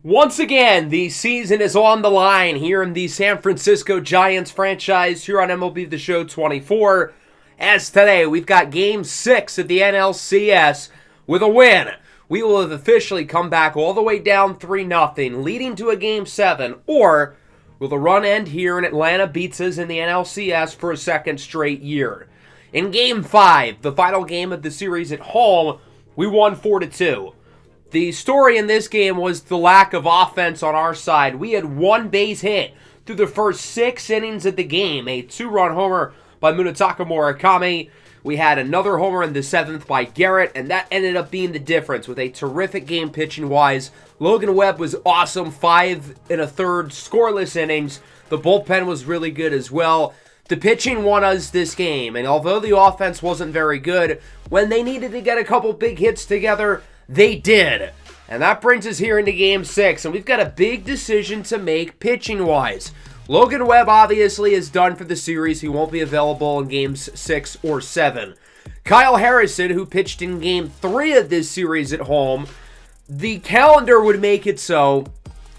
Once again, the season is on the line here in the San Francisco Giants franchise here on MLB The Show 24. As today, we've got Game 6 of the NLCS with a win. We will have officially come back all the way down 3-0, leading to a Game 7, or will the run end here and Atlanta beats us in the NLCS for a second straight year? In Game 5, the final game of the series at home, we won 4-2. The story in this game was the lack of offense on our side. We had one base hit through the first 6 innings of the game, a 2-run homer by Munetaka Murakami. We had another homer in the 7th by Garrett, and that ended up being the difference with a terrific game pitching-wise. Logan Webb was awesome, 5 1/3 scoreless innings. The bullpen was really good as well. The pitching won us this game, and although the offense wasn't very good, when they needed to get a couple big hits together, they did. And that brings us here into Game 6, and we've got a big decision to make pitching-wise. Logan Webb obviously is done for the series. He won't be available in Games 6 or 7. Kyle Harrison, who pitched in Game 3 of this series at home, the calendar would make it so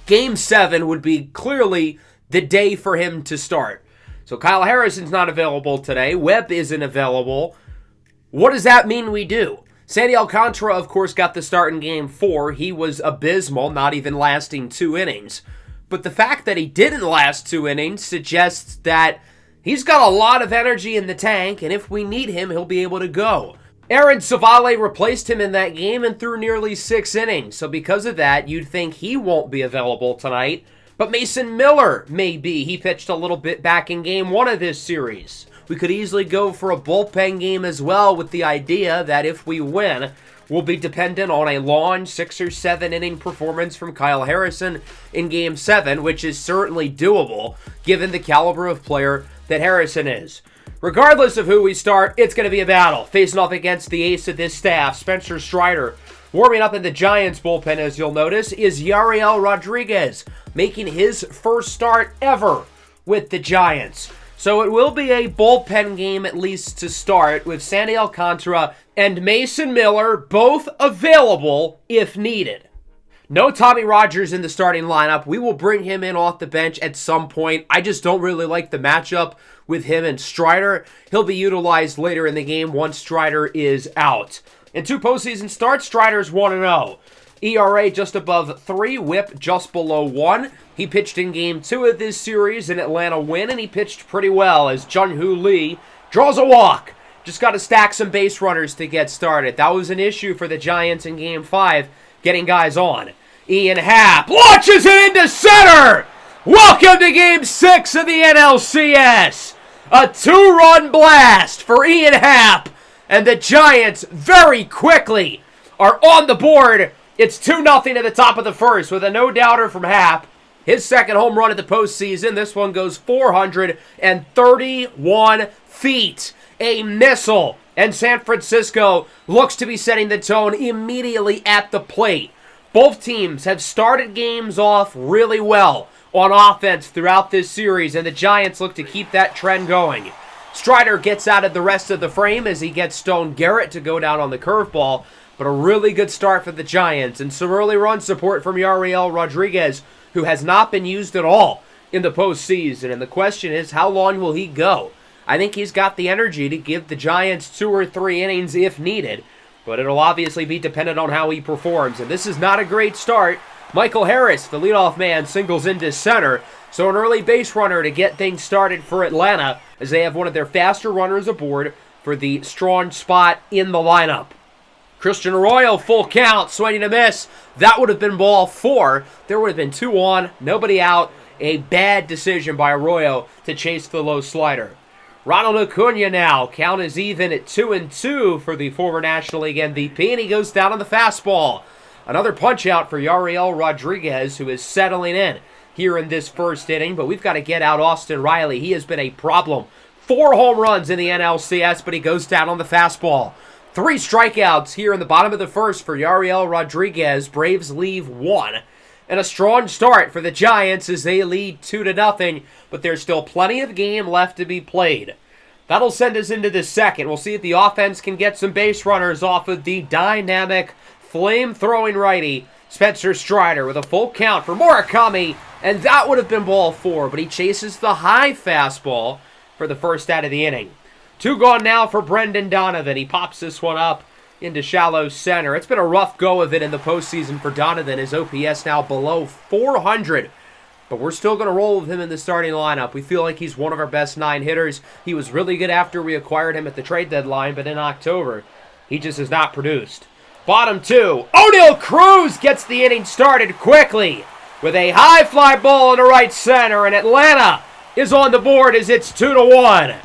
Game 7 would be clearly the day for him to start. So Kyle Harrison's not available today. Webb isn't available. What does that mean we do? Sandy Alcantara, of course, got the start in Game 4. He was abysmal, not even lasting 2 innings. But the fact that he didn't last 2 innings suggests that he's got a lot of energy in the tank, and if we need him, he'll be able to go. Aaron Savale replaced him in that game and threw nearly 6 innings. So because of that, you'd think he won't be available tonight. But Mason Miller may be. He pitched a little bit back in Game 1 of this series. We could easily go for a bullpen game as well, with the idea that if we win, we'll be dependent on a long 6 or 7 inning performance from Kyle Harrison in Game 7, which is certainly doable given the caliber of player that Harrison is. Regardless of who we start, it's going to be a battle. Facing off against the ace of this staff, Spencer Strider. Warming up in the Giants bullpen, as you'll notice, is Yariel Rodriguez, making his first start ever with the Giants. So it will be a bullpen game, at least to start, with Sandy Alcantara and Mason Miller both available if needed. No Tommy Rogers in the starting lineup. We will bring him in off the bench at some point. I just don't really like the matchup with him and Strider. He'll be utilized later in the game once Strider is out. In 2 postseason starts, Strider's 1-0. ERA just above 3, whip just below 1. He pitched in Game 2 of this series, an Atlanta win, and he pitched pretty well as Jung-Hoo Lee draws a walk. Just got to stack some base runners to get started. That was an issue for the Giants in Game 5, getting guys on. Ian Happ launches it into center! Welcome to Game 6 of the NLCS! A 2-run blast for Ian Happ, and the Giants very quickly are on the board. It's 2-0 at the top of the first with a no-doubter from Happ. His second home run of the postseason. This one goes 431 feet. A missile. And San Francisco looks to be setting the tone immediately at the plate. Both teams have started games off really well on offense throughout this series, and the Giants look to keep that trend going. Strider gets out of the rest of the frame as he gets Stone Garrett to go down on the curveball. But a really good start for the Giants, and some early run support from Yariel Rodriguez, who has not been used at all in the postseason. And the question is, how long will he go? I think he's got the energy to give the Giants 2 or 3 innings if needed, but it'll obviously be dependent on how he performs. And this is not a great start. Michael Harris, the leadoff man, singles into center, so an early base runner to get things started for Atlanta, as they have one of their faster runners aboard for the strong spot in the lineup. Christian Arroyo, full count, swinging a miss. That would have been ball 4. There would have been 2 on, nobody out. A bad decision by Arroyo to chase the low slider. Ronald Acuna now. Count is even at 2-2 for the former National League MVP, and he goes down on the fastball. Another punch out for Yariel Rodriguez, who is settling in here in this first inning, but we've got to get out Austin Riley. He has been a problem. 4 home runs in the NLCS, but he goes down on the fastball. 3 strikeouts here in the bottom of the first for Yariel Rodriguez. Braves leave 1. And a strong start for the Giants as they lead 2-0, but there's still plenty of game left to be played. That'll send us into the second. We'll see if the offense can get some base runners off of the dynamic, flame-throwing righty, Spencer Strider with a full count for Murakami, and that would have been ball 4, but he chases the high fastball for the first out of the inning. 2 gone now for Brendan Donovan. He pops this one up into shallow center. It's been a rough go of it in the postseason for Donovan. His OPS now below 400, but we're still going to roll with him in the starting lineup. We feel like he's one of our best 9 hitters. He was really good after we acquired him at the trade deadline, but in October, he just has not produced. Bottom 2, O'Neal Cruz gets the inning started quickly with a high fly ball into right center, and Atlanta is on the board as it's 2-1.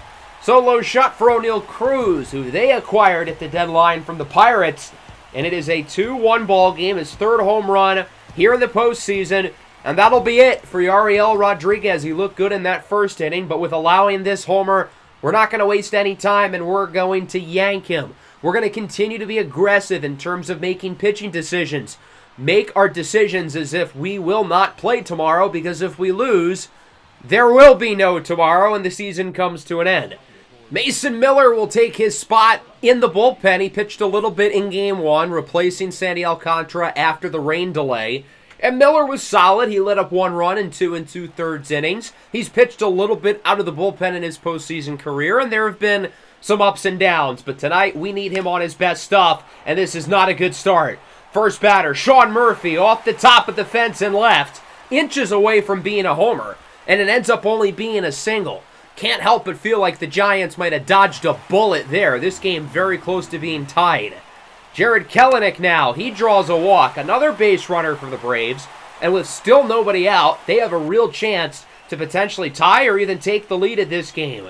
Solo shot for O'Neal Cruz, who they acquired at the deadline from the Pirates, and it is a 2-1 ball game, his 3rd home run here in the postseason, and that'll be it for Yariel Rodriguez. He looked good in that first inning, but with allowing this homer, we're not going to waste any time, and we're going to yank him. We're going to continue to be aggressive in terms of making pitching decisions. Make our decisions as if we will not play tomorrow, because if we lose, there will be no tomorrow, and the season comes to an end. Mason Miller will take his spot in the bullpen. He pitched a little bit in Game 1, replacing Sandy Alcantara after the rain delay. And Miller was solid. He let up 1 run in 2 2/3 innings. He's pitched a little bit out of the bullpen in his postseason career, and there have been some ups and downs. But tonight, we need him on his best stuff, and this is not a good start. First batter, Sean Murphy, off the top of the fence and left, inches away from being a homer, and it ends up only being a single. Can't help but feel like the Giants might have dodged a bullet there. This game very close to being tied. Jared Kelenic now, he draws a walk. Another base runner for the Braves. And with still nobody out, they have a real chance to potentially tie or even take the lead at this game.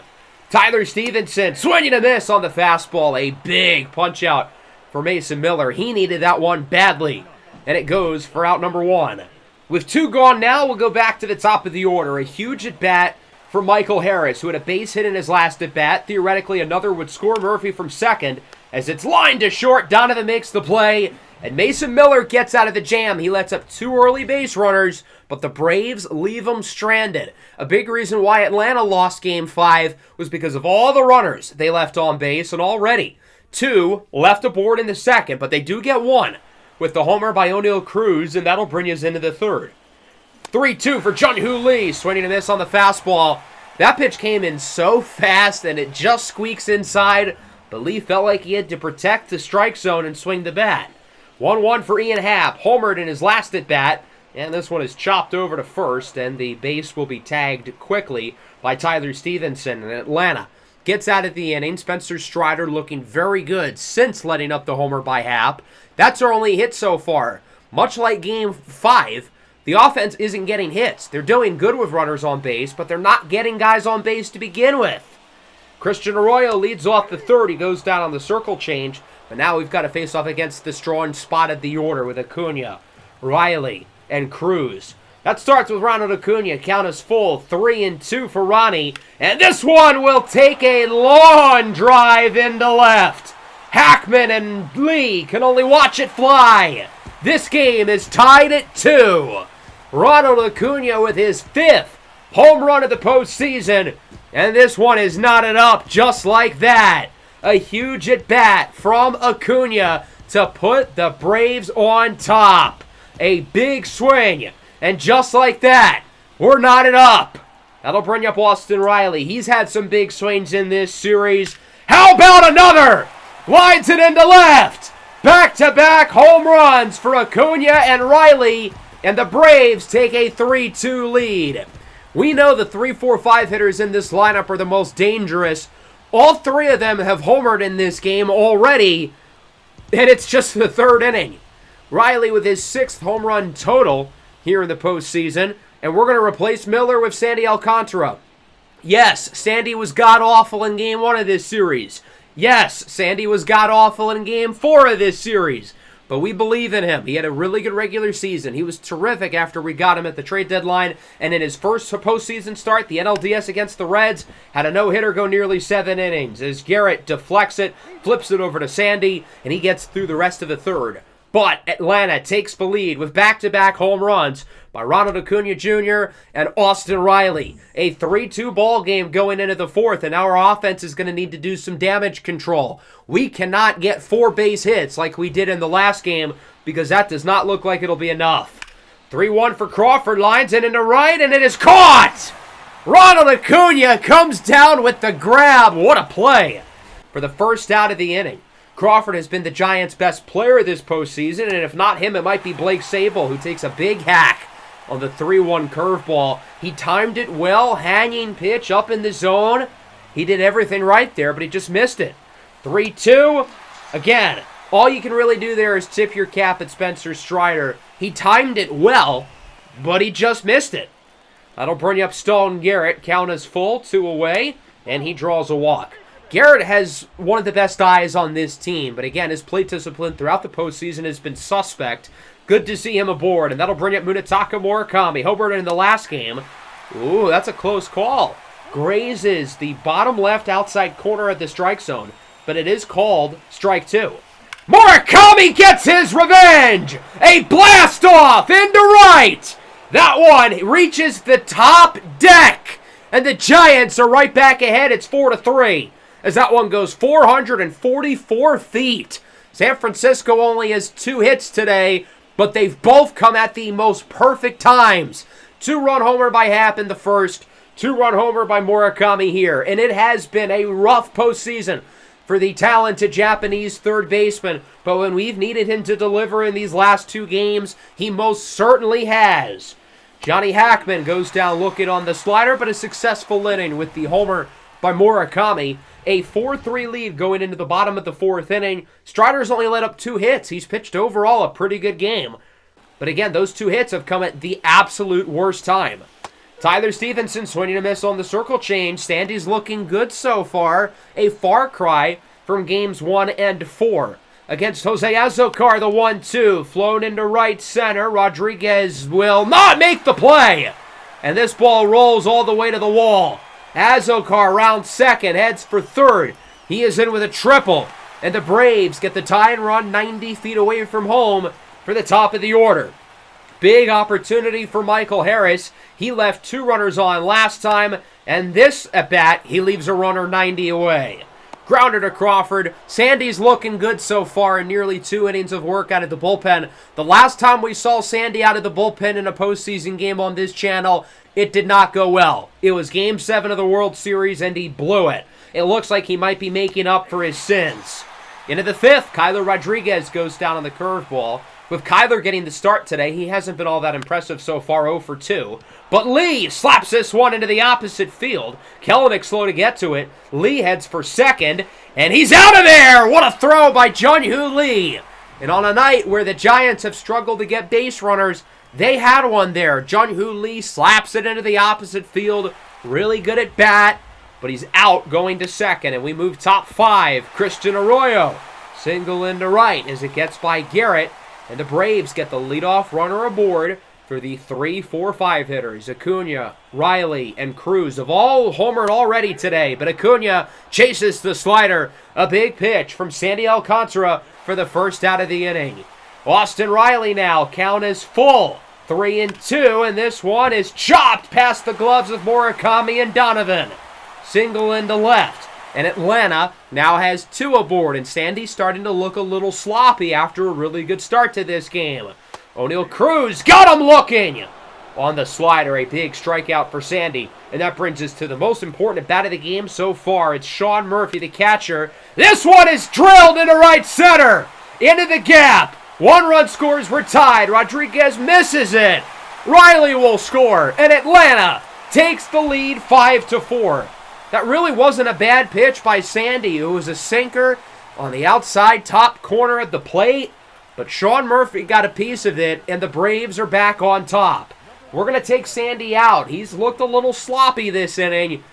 Tyler Stevenson swinging a miss on the fastball. A big punch out for Mason Miller. He needed that one badly. And it goes for out number 1. With 2 gone now, we'll go back to the top of the order. A huge at-bat for Michael Harris, who had a base hit in his last at-bat. Theoretically, another would score Murphy from second. As it's lined to short, Donovan makes the play, and Mason Miller gets out of the jam. He lets up 2 early base runners, but the Braves leave him stranded. A big reason why Atlanta lost Game 5 was because of all the runners they left on base, and already 2 left aboard in the second, but they do get 1 with the homer by O'Neal Cruz, and that'll bring us into the 3rd. 3-2 for Jun-Hoo Lee, swinging a miss on the fastball. That pitch came in so fast, and it just squeaks inside, but Lee felt like he had to protect the strike zone and swing the bat. 1-1 for Ian Happ, homered in his last at-bat, and this one is chopped over to first, and the base will be tagged quickly by Tyler Stevenson, and Atlanta gets out of the inning. Spencer Strider looking very good since letting up the homer by Happ. That's our only hit so far. Much like Game 5, the offense isn't getting hits. They're doing good with runners on base, but they're not getting guys on base to begin with. Christian Arroyo leads off the 3rd. He goes down on the circle change, but now we've got to face off against the strong spot of the order with Acuna, Riley, and Cruz. That starts with Ronald Acuna. Count is full. 3-2 for Ronnie. And this one will take a long drive into left. Hackman and Lee can only watch it fly. This game is tied at 2. Ronald Acuna with his 5th home run of the postseason. And this one is knotted up just like that. A huge at-bat from Acuna to put the Braves on top. A big swing. And just like that, we're knotted up. That'll bring up Austin Riley. He's had some big swings in this series. How about another? Lines it into left. Back-to-back home runs for Acuna and Riley. And the Braves take a 3-2 lead. We know the 3, 4, 5 hitters in this lineup are the most dangerous. All 3 of them have homered in this game already. And it's just the 3rd inning. Riley with his 6th home run total here in the postseason. And we're going to replace Miller with Sandy Alcantara. Yes, Sandy was god-awful in Game 1 of this series. Yes, Sandy was god-awful in Game 4 of this series. But we believe in him. He had a really good regular season. He was terrific after we got him at the trade deadline. And in his first postseason start, the NLDS against the Reds, had a no-hitter go nearly 7 innings. As Garrett deflects it, flips it over to Sandy, and he gets through the rest of the 3rd. But Atlanta takes the lead with back-to-back home runs by Ronald Acuna Jr. and Austin Riley. A 3-2 ball game going into the fourth, and our offense is going to need to do some damage control. We cannot get 4 base hits like we did in the last game because that does not look like it'll be enough. 3-1 for Crawford, lines it into right, and it is caught! Ronald Acuna comes down with the grab. What a play for the first out of the inning. Crawford has been the Giants' best player this postseason, and if not him, it might be Blake Sable, who takes a big hack on the 3-1 curveball. He timed it well, hanging pitch up in the zone. He did everything right there, but he just missed it. 3-2. Again, all you can really do there is tip your cap at Spencer Strider. He timed it well, but he just missed it. That'll bring you up Stone Garrett. Count is full, 2 away, and he draws a walk. Garrett has one of the best eyes on this team, but again, his plate discipline throughout the postseason has been suspect. Good to see him aboard, and that'll bring up Munetaka Murakami. Hobart in the last game. Ooh, that's a close call. Grazes the bottom left outside corner of the strike zone, but it is called strike 2. Murakami gets his revenge! A blast off into right! That one reaches the top deck, and the Giants are right back ahead. It's 4-3. As that one goes 444 feet. San Francisco only has 2 hits today, but they've both come at the most perfect times. 2-run homer by Happ in the first, 2-run homer by Murakami here. And it has been a rough postseason for the talented Japanese third baseman, but when we've needed him to deliver in these last 2 games, he most certainly has. Johnny Hackman goes down looking on the slider, but a successful inning with the homer by Murakami. A 4-3 lead going into the bottom of the 4th inning. Strider's only let up 2 hits. He's pitched overall a pretty good game. But again, those 2 hits have come at the absolute worst time. Tyler Stevenson swinging a miss on the circle change. Sandy's looking good so far. A far cry from games 1 and 4. Against Jose Azocar, the 1-2. Flown into right center. Rodriguez will not make the play. And this ball rolls all the way to the wall. Azocar round second, heads for third. He is in with a triple. And the Braves get the tie-in run 90 feet away from home for the top of the order. Big opportunity for Michael Harris. He left 2 runners on last time, and this at-bat, he leaves a runner 90 away. Grounder to Crawford. Sandy's looking good so far in nearly 2 innings of work out of the bullpen. The last time we saw Sandy out of the bullpen in a postseason game on this channel, it did not go well. It was Game 7 of the World Series, and he blew it. It looks like he might be making up for his sins. Into the 5th, Kyler Rodriguez goes down on the curveball. With Kyler getting the start today, he hasn't been all that impressive so far, 0 for 2. But Lee slaps this one into the opposite field. Kellenic slow to get to it. Lee heads for second, and he's out of there! What a throw by Jun-Hoo Lee! And on a night where the Giants have struggled to get base runners, they had one there. Jun-Hoo Lee slaps it into the opposite field. Really good at bat, but he's out going to second, and we move top 5. Christian Arroyo, single into right as it gets by Garrett. And the Braves get the leadoff runner aboard for the 3-4-5 hitters. Acuna, Riley, and Cruz have all homered already today, but Acuna chases the slider. A big pitch from Sandy Alcantara for the first out of the inning. Austin Riley now, count is full. 3-2, and this one is chopped past the gloves of Murakami and Donovan. Single into left. And Atlanta now has 2 aboard, and Sandy's starting to look a little sloppy after a really good start to this game. O'Neal Cruz got him looking! On the slider, a big strikeout for Sandy. And that brings us to the most important at-bat of the game so far. It's Sean Murphy, the catcher. This one is drilled into right center! Into the gap! 1 run scores, we're tied. Rodriguez misses it. Riley will score, and Atlanta takes the lead 5-4. That really wasn't a bad pitch by Sandy. It was a sinker on the outside top corner of the plate. But Sean Murphy got a piece of it, and the Braves are back on top. We're going to take Sandy out. He's looked a little sloppy this inning,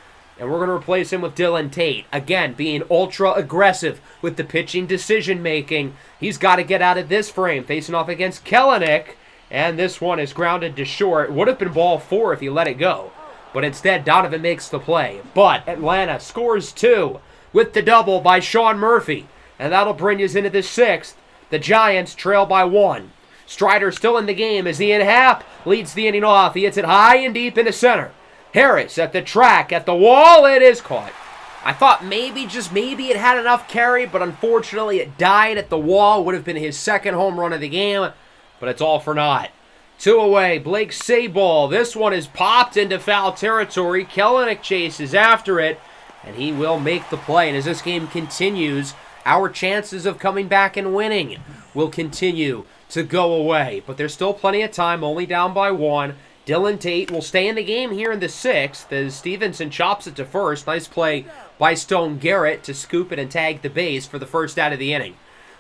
and we're going to replace him with Dylan Tate. Again, being ultra aggressive with the pitching decision-making. He's got to get out of this frame, facing off against Kellenic. And this one is grounded to short. It would have been ball 4 if he let it go. But instead, Donovan makes the play. But Atlanta scores 2 with the double by Sean Murphy. And that'll bring us into the 6th. The Giants trail by 1. Strider still in the game as Ian Happ leads the inning off. He hits it high and deep into center. Harris at the track, at the wall, it is caught. I thought maybe, just maybe, it had enough carry, but unfortunately it died at the wall. Would have been his second home run of the game, but it's all for naught. 2 away, Blake Sabol. This one is popped into foul territory. Kellenic chases after it, and he will make the play. And as this game continues, our chances of coming back and winning will continue to go away. But there's still plenty of time, only down by 1. Dylan Tate will stay in the game here in the 6th as Stevenson chops it to first. Nice play by Stone Garrett to scoop it and tag the base for the first out of the inning.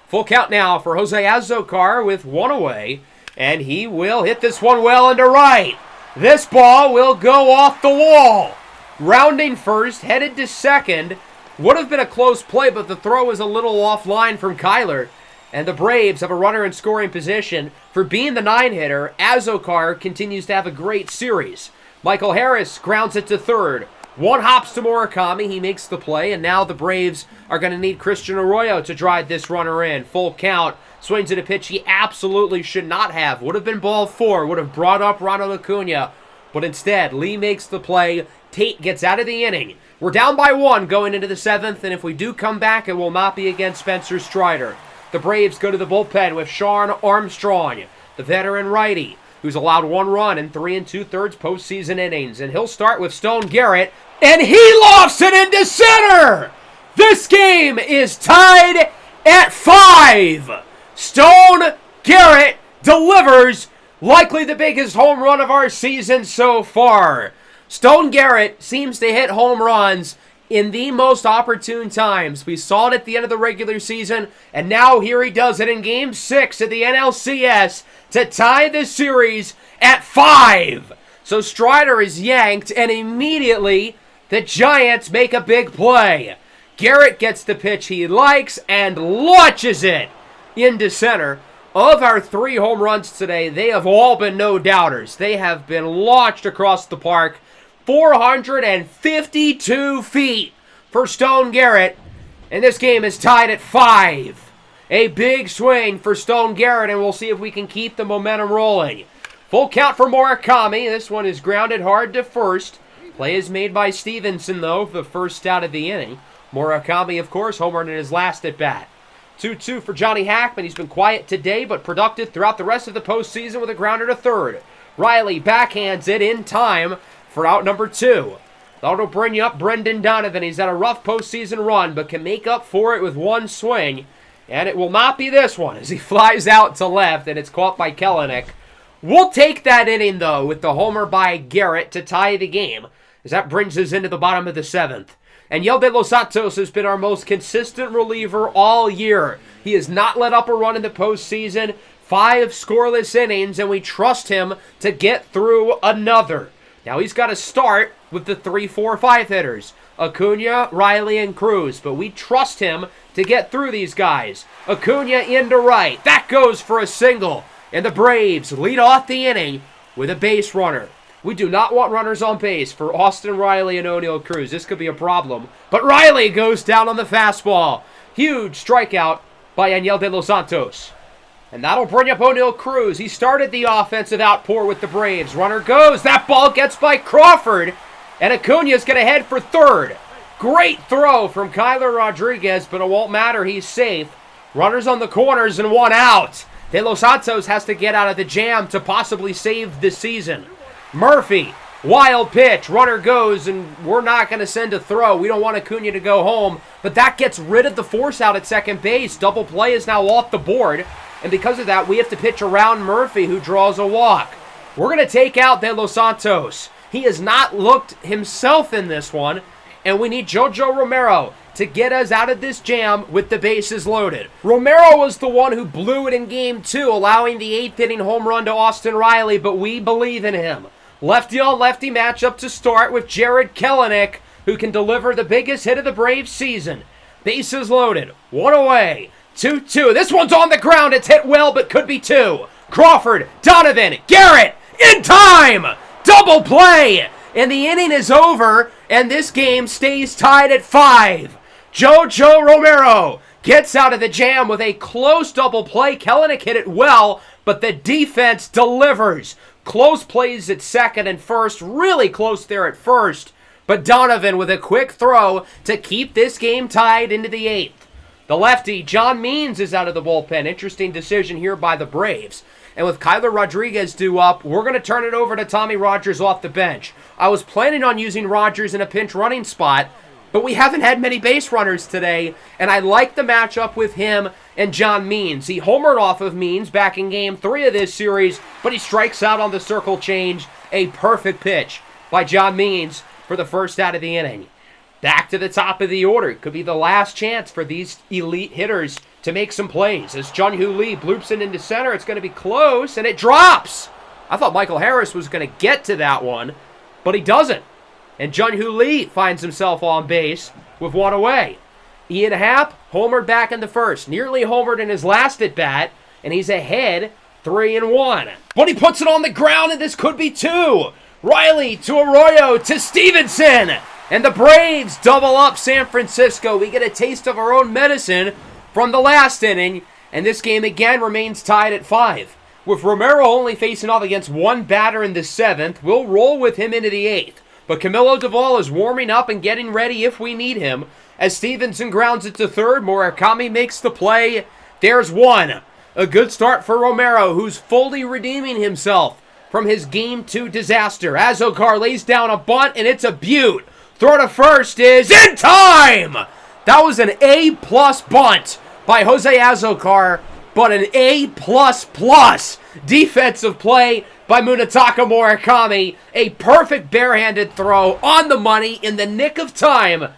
Full count now for Jose Azocar with 1 away, and he will hit this one well into right. This ball will go off the wall. Rounding first, headed to second. Would have been a close play, but the throw was a little offline from Kyler. And the Braves have a runner in scoring position. For being the 9-hitter, Azocar continues to have a great series. Michael Harris grounds it to third. 1 hops to Murakami. He makes the play, and now the Braves are going to need Christian Arroyo to drive this runner in. Full count. Swings at a pitch he absolutely should not have. Would have been ball 4. Would have brought up Ronald Acuna. But instead, Lee makes the play. Tate gets out of the inning. We're down by 1 going into the 7th, and if we do come back, it will not be against Spencer Strider. The Braves go to the bullpen with Sean Armstrong, the veteran righty, who's allowed 1 run in 3 2/3 postseason innings. And he'll start with Stone Garrett, and he lofts it into center! This game is tied at 5. Stone Garrett delivers likely the biggest home run of our season so far. Stone Garrett seems to hit home runs in the most opportune times. We saw it at the end of the regular season, and now here he does it in Game 6 of the NLCS to tie the series at 5. So Strider is yanked, and immediately the Giants make a big play. Garrett gets the pitch he likes and launches it into center. Of our 3 home runs today, they have all been no-doubters. They have been launched across the park. 452 feet for Stone Garrett, and this game is tied at 5. A big swing for Stone Garrett, and we'll see if we can keep the momentum rolling. Full count for Murakami. This one is grounded hard to first. Play is made by Stevenson, though, for the first out of the inning. Murakami, of course, homered in his last at-bat. 2-2 for Johnny Hackman. He's been quiet today, but productive throughout the rest of the postseason with a grounder to third. Riley backhands it in time for out number 2. That'll bring you up Brendan Donovan. He's had a rough postseason run, but can make up for it with 1 swing. And it will not be this one as he flies out to left, and it's caught by Kellenic. We'll take that inning, though, with the homer by Garrett to tie the game, as that brings us into the bottom of the 7th. And Yel de los Santos has been our most consistent reliever all year. He has not let up a run in the postseason. 5 scoreless innings, and we trust him to get through another. Now he's got to start with the 3, 4, 5 hitters. Acuna, Riley, and Cruz. But we trust him to get through these guys. Acuna into right. That goes for a single. And the Braves lead off the inning with a base runner. We do not want runners on base for Austin Riley and O'Neal Cruz. This could be a problem. But Riley goes down on the fastball. Huge strikeout by Yel de los Santos. And that'll bring up O'Neal Cruz. He started the offensive outpour with the Braves. Runner goes. That ball gets by Crawford. And Acuna's going to head for third. Great throw from Kyler Rodriguez, but it won't matter. He's safe. Runners on the corners and 1 out. De Los Santos has to get out of the jam to possibly save the season. Murphy, wild pitch. Runner goes, and we're not going to send a throw. We don't want Acuna to go home. But that gets rid of the force out at second base. Double play is now off the board. And because of that, we have to pitch around Murphy, who draws a walk. We're going to take out De Los Santos. He has not looked himself in this one. And we need Jojo Romero to get us out of this jam with the bases loaded. Romero was the one who blew it in Game 2, allowing the 8th inning home run to Austin Riley, but we believe in him. Lefty on lefty matchup to start with Jared Kellenic, who can deliver the biggest hit of the Braves season. Bases loaded. 1 away. 2-2. This one's on the ground. It's hit well, but could be 2. Crawford, Donovan, Garrett, in time! Double play! And the inning is over, and this game stays tied at 5. Jojo Romero gets out of the jam with a close double play. Kelenic hit it well, but the defense delivers. Close plays at second and first, really close there at first. But Donovan with a quick throw to keep this game tied into the 8th. The lefty, John Means, is out of the bullpen. Interesting decision here by the Braves. And with Kyler Rodriguez due up, we're going to turn it over to Tommy Rogers off the bench. I was planning on using Rogers in a pinch running spot, but we haven't had many base runners today, and I like the matchup with him and John Means. He homered off of Means back in Game 3 of this series, but he strikes out on the circle change. A perfect pitch by John Means for the first out of the inning. Back to the top of the order. It could be the last chance for these elite hitters to make some plays. As Jung-Hoo Lee bloops it into center, it's going to be close, and it drops. I thought Michael Harris was going to get to that one, but he doesn't. And Jung-Hoo Lee finds himself on base with one away. Ian Happ homered back in the first, nearly homered in his last at-bat, and he's ahead 3-1. But he puts it on the ground, and this could be two. Riley to Arroyo to Stevenson. And the Braves double up San Francisco. We get a taste of our own medicine from the last inning, and this game again remains tied at 5. With Romero only facing off against one batter in the 7th, we'll roll with him into the 8th. But Camilo Doval is warming up and getting ready if we need him. As Stevenson grounds it to third, Murakami makes the play. There's one. A good start for Romero, who's fully redeeming himself from his Game 2 disaster. Azokar lays down a bunt, and it's a beaut. Throw to first is in time! That was an A-plus bunt by Jose Azokar, but an A++ defensive play by Munetaka Murakami. A perfect barehanded throw on the money in the nick of time.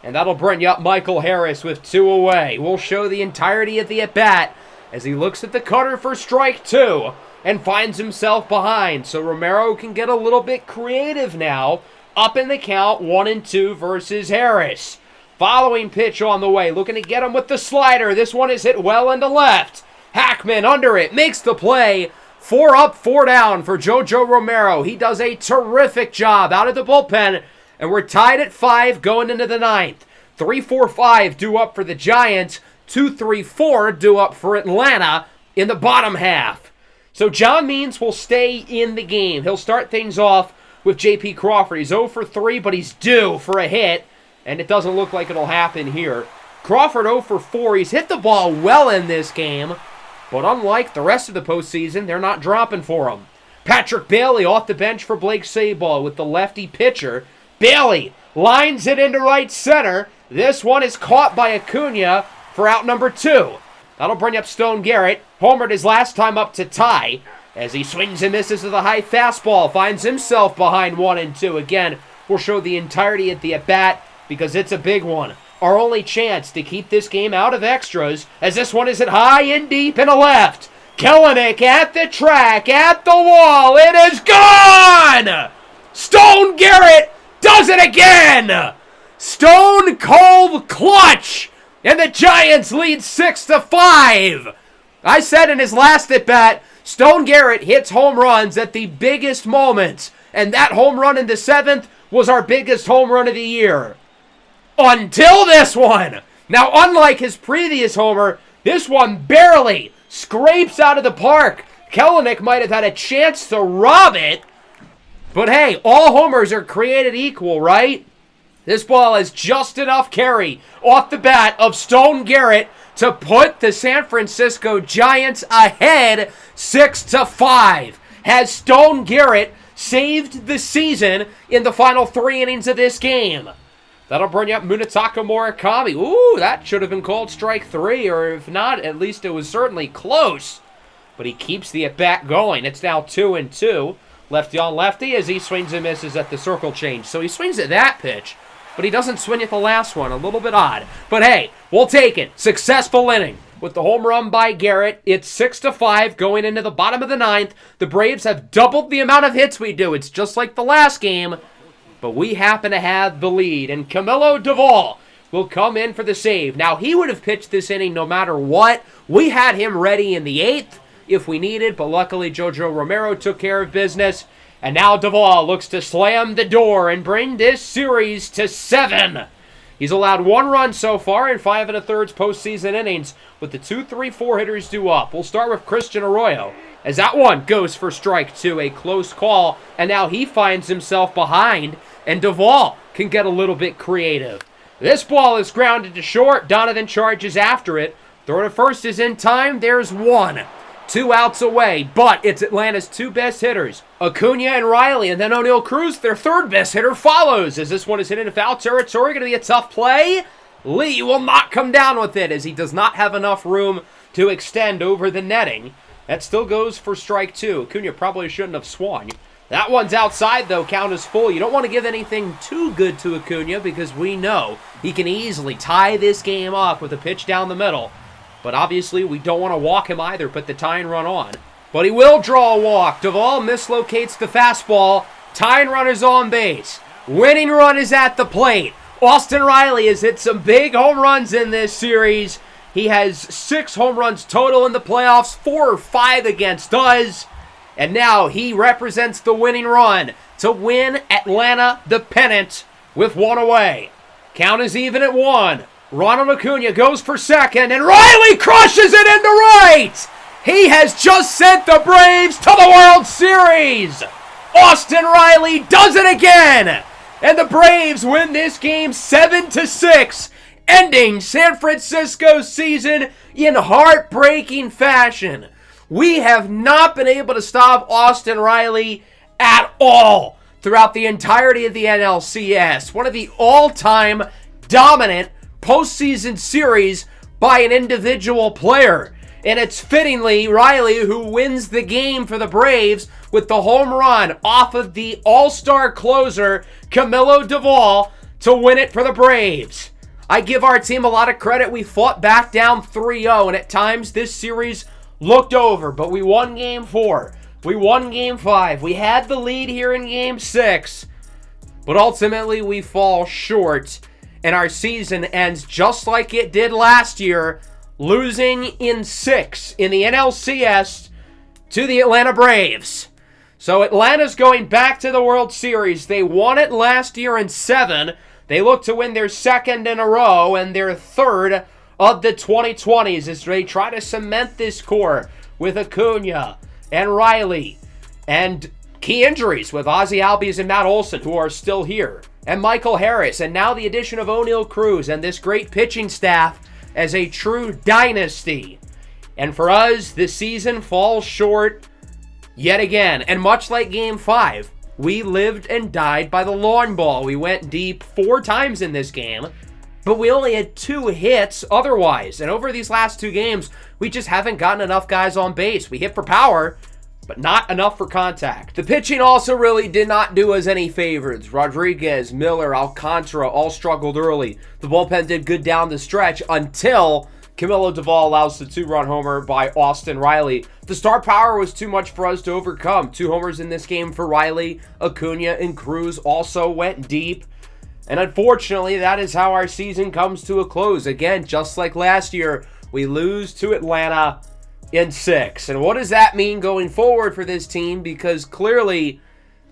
And that'll bring up Michael Harris with 2 away. We'll show the entirety of the at-bat as he looks at the cutter for strike 2 and finds himself behind. So Romero can get a little bit creative now. Up in the count, 1-2 versus Harris. Following pitch on the way, looking to get him with the slider. This one is hit well into left. Hackman under it, makes the play. 4 up, 4 down for JoJo Romero. He does a terrific job out of the bullpen, and we're tied at 5 going into the 9th. 3-4-5 due up for the Giants. 2-3-4 due up for Atlanta in the bottom half. So John Means will stay in the game. He'll start things off with J.P. Crawford. He's 0 for 3, but he's due for a hit, and it doesn't look like it'll happen here. Crawford 0 for 4. He's hit the ball well in this game, but unlike the rest of the postseason, they're not dropping for him. Patrick Bailey off the bench for Blake Sabol with the lefty pitcher. Bailey lines it into right center. This one is caught by Acuna for out number 2. That'll bring up Stone Garrett. Homered his last time up to tie. As he swings and misses with a high fastball, finds himself behind 1-2. Again, we'll show the entirety of the at-bat because it's a big one. Our only chance to keep this game out of extras, as this one is hit high and deep and a left. Kelenic at the track, at the wall. It is gone! Stone Garrett does it again! Stone Cold clutch! And the Giants lead 6-5. I said in his last at-bat, Stone Garrett hits home runs at the biggest moments, and that home run in the 7th was our biggest home run of the year. Until this one. Now, unlike his previous homer, this one barely scrapes out of the park. Kelenic might have had a chance to rob it, but hey, all homers are created equal, right? This ball has just enough carry off the bat of Stone Garrett to put the San Francisco Giants ahead 6-5. Has Stone Garrett saved the season in the final 3 innings of this game? That'll bring up Munetaka Murakami. Ooh, that should have been called strike 3, or if not, at least it was certainly close. But he keeps the at-bat going. It's now 2-2. Lefty on lefty as he swings and misses at the circle change. So he swings at that pitch, but he doesn't swing at the last one. A little bit odd. But hey, we'll take it. Successful inning. With the home run by Garrett, it's 6-5 going into the bottom of the 9th. The Braves have doubled the amount of hits we do. It's just like the last game, but we happen to have the lead. And Camilo Doval will come in for the save. Now, he would have pitched this inning no matter what. We had him ready in the 8th if we needed, but luckily JoJo Romero took care of business. And now Doval looks to slam the door and bring this series to 7. He's allowed 1 run so far in 5 1/3 postseason innings with the 2, 3, 4 hitters due up. We'll start with Christian Arroyo as that one goes for strike 2, a close call, and now he finds himself behind, and Duvall can get a little bit creative. This ball is grounded to short. Donovan charges after it. Throw to first is in time. There's 1. 2 outs away, but it's Atlanta's 2 best hitters, Acuna and Riley, and then O'Neill Cruz, their 3rd best hitter, follows as this one is hit into foul territory. Going to be a tough play. Lee will not come down with it as he does not have enough room to extend over the netting. That still goes for strike 2. Acuna probably shouldn't have swung. That one's outside, though. Count is full. You don't want to give anything too good to Acuna because we know he can easily tie this game up with a pitch down the middle. But obviously, we don't want to walk him either, put the tying run on. But he will draw a walk. Duvall mislocates the fastball. Tying run is on base. Winning run is at the plate. Austin Riley has hit some big home runs in this series. He has 6 home runs total in the playoffs, 4 or 5 against us. And now he represents the winning run to win Atlanta the pennant with 1 away. Count is even at 1. Ronald Acuna goes for second, and Riley crushes it into right! He has just sent the Braves to the World Series! Austin Riley does it again! And the Braves win this game 7-6, ending San Francisco's season in heartbreaking fashion. We have not been able to stop Austin Riley at all throughout the entirety of the NLCS. One of the all-time dominant postseason series by an individual player. And it's fittingly Riley who wins the game for the Braves with the home run off of the all-star closer, Camilo Duvall, to win it for the Braves. I give our team a lot of credit. We fought back down 3-0, and at times this series looked over, but we won Game 4. We won Game 5. We had the lead here in Game 6, but ultimately we fall short. And our season ends just like it did last year, losing in 6 in the NLCS to the Atlanta Braves. So Atlanta's going back to the World Series. They won it last year in 7. They look to win their 2nd in a row and their 3rd of the 2020s as they try to cement this core with Acuna and Riley and key injuries with Ozzie Albies and Matt Olson, who are still here, and Michael Harris, and now the addition of O'Neill Cruz and this great pitching staff as a true dynasty. And for us, this season falls short yet again. And much like Game 5, we lived and died by the long ball. We went deep 4 times in this game, but we only had 2 hits otherwise. And over these last 2 games, we just haven't gotten enough guys on base. We hit for power, but not enough for contact. The pitching also really did not do us any favors. Rodriguez, Miller, Alcantara all struggled early. The bullpen did good down the stretch until Camilo Duvall allows the 2-run homer by Austin Riley. The star power was too much for us to overcome. 2 homers in this game for Riley. Acuna and Cruz also went deep. And unfortunately, that is how our season comes to a close. Again, just like last year, we lose to Atlanta in 6. And what does that mean going forward for this team? Because clearly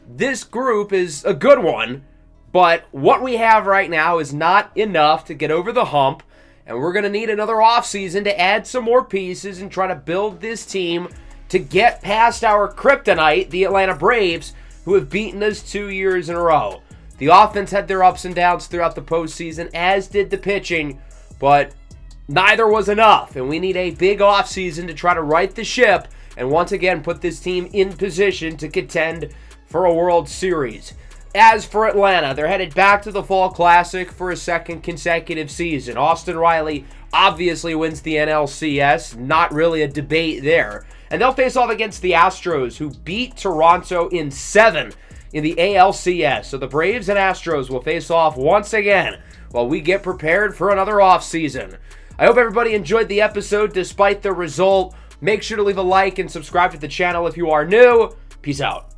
this group is a good one, but what we have right now is not enough to get over the hump, and we're going to need another offseason to add some more pieces and try to build this team to get past our kryptonite, the Atlanta Braves, who have beaten us 2 years in a row. The offense had their ups and downs throughout the postseason, as did the pitching, but neither was enough, and we need a big offseason to try to right the ship and once again put this team in position to contend for a World Series. As for Atlanta, they're headed back to the Fall Classic for a 2nd consecutive season. Austin Riley obviously wins the NLCS, not really a debate there. And they'll face off against the Astros, who beat Toronto in 7 in the ALCS. So the Braves and Astros will face off once again while we get prepared for another offseason. I hope everybody enjoyed the episode despite the result. Make sure to leave a like and subscribe to the channel if you are new. Peace out.